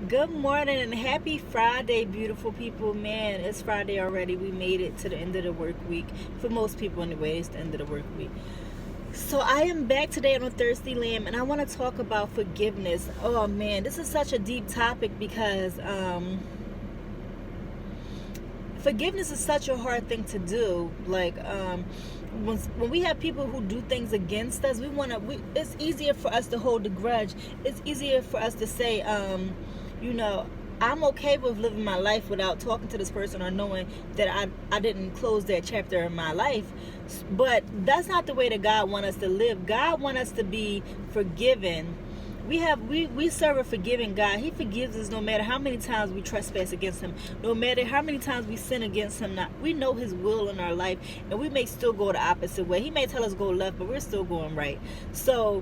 Good morning and happy Friday, beautiful people. Man, it's Friday already. We made it to the end of the work week. For most people, anyway, it's the end of the work week. So I am back today on a Thirsty Lamb, and I want to talk about forgiveness. Oh man, this is such a deep topic because forgiveness is such a hard thing to do. When we have people who do things against us, it's easier for us to hold a grudge. It's easier for us to say, you know, I'm okay with living my life without talking to this person or knowing that I didn't close that chapter in my life. But that's not the way that God wants us to live. God wants us to be forgiven. We serve a forgiving God. He forgives us no matter how many times we trespass against him, no matter how many times we sin against him. Now, we know his will in our life, and we may still go the opposite way. He may tell us go left, but we're still going right. So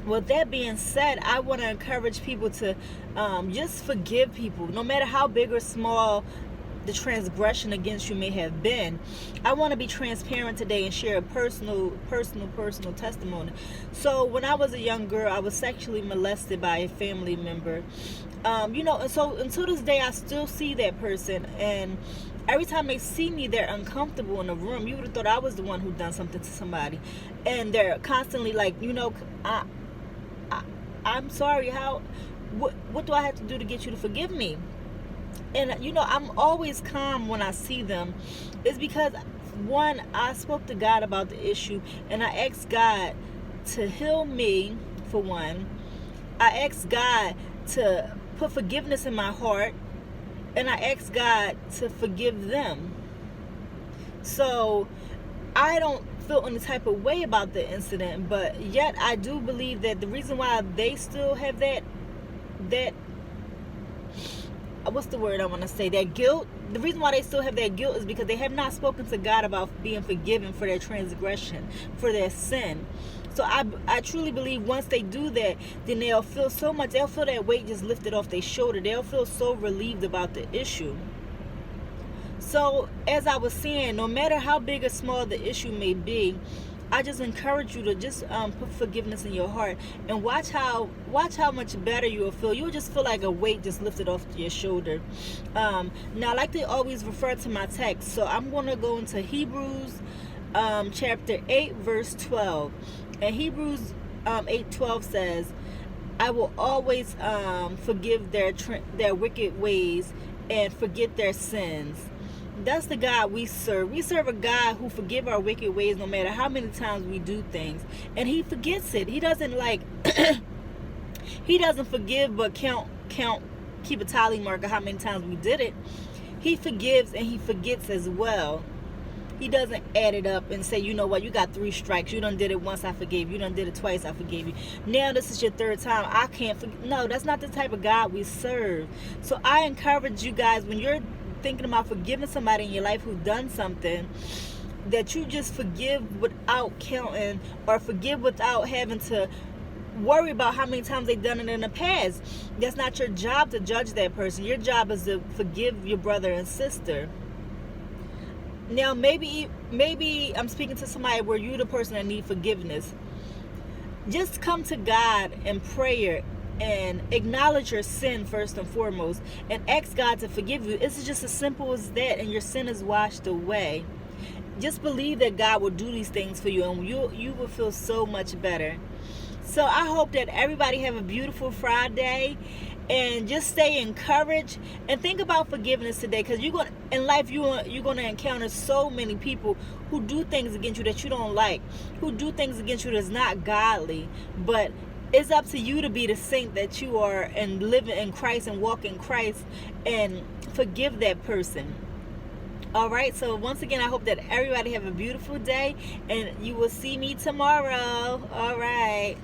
with that being said, I want to encourage people to just forgive people, no matter how big or small the transgression against you may have been. I want to be transparent today and share a personal testimony. So when I was a young girl, I was sexually molested by a family member. And so until this day, I still see that person, and every time they see me, they're uncomfortable in the room. You would have thought I was the one who done something to somebody, and they're constantly like, I'm sorry. What do I have to do to get you to forgive me? And I'm always calm when I see them. It's because, one, I spoke to God about the issue, and I asked God to heal me. For one, I asked God to put forgiveness in my heart, and I asked God to forgive them. So I don't feel any type of way about the incident, but yet I do believe that the reason why they still have that what's the word I want to say, that guilt, the reason why they still have that guilt is because they have not spoken to God about being forgiven for their transgression, for their sin. So I truly believe once they do that, then they'll feel that weight just lifted off their shoulder. They'll feel so relieved about the issue. So as I was saying, no matter how big or small the issue may be, I just encourage you to just put forgiveness in your heart, and watch how much better you will feel. You'll just feel like a weight just lifted off your shoulder. Now, I like to always refer to my text, so I'm going to go into Hebrews chapter 8, verse 12. And Hebrews 8:12 says, I will always forgive their wicked ways and forget their sins. That's the God we serve. We serve a God who forgives our wicked ways no matter how many times we do things. And he forgets it. He doesn't he doesn't forgive but keep a tally mark of how many times we did it. He forgives and he forgets as well. He doesn't add it up and say, you know what, you got 3 strikes. You done did it once, I forgave you. You done did it twice, I forgave you. Now this is your 3rd time. I can't forgive. No, that's not the type of God we serve. So I encourage you guys, when you're thinking about forgiving somebody in your life who's done something, that you just forgive without counting, or forgive without having to worry about how many times they've done it in the past. That's not your job to judge that person. Your job is to forgive your brother and sister. Now, maybe I'm speaking to somebody where you're the person that needs forgiveness. Just come to God in prayer and acknowledge your sin first and foremost, and ask God to forgive you. It's just as simple as that, and your sin is washed away. Just believe that God will do these things for you, and you will feel so much better. So I hope that everybody have a beautiful Friday, and just stay encouraged, and think about forgiveness today, because you're going to encounter so many people who do things against you that you don't like, who do things against you that's not godly. But it's up to you to be the saint that you are, and live in Christ and walk in Christ and forgive that person. All right, so once again, I hope that everybody have a beautiful day, and you will see me tomorrow. All right.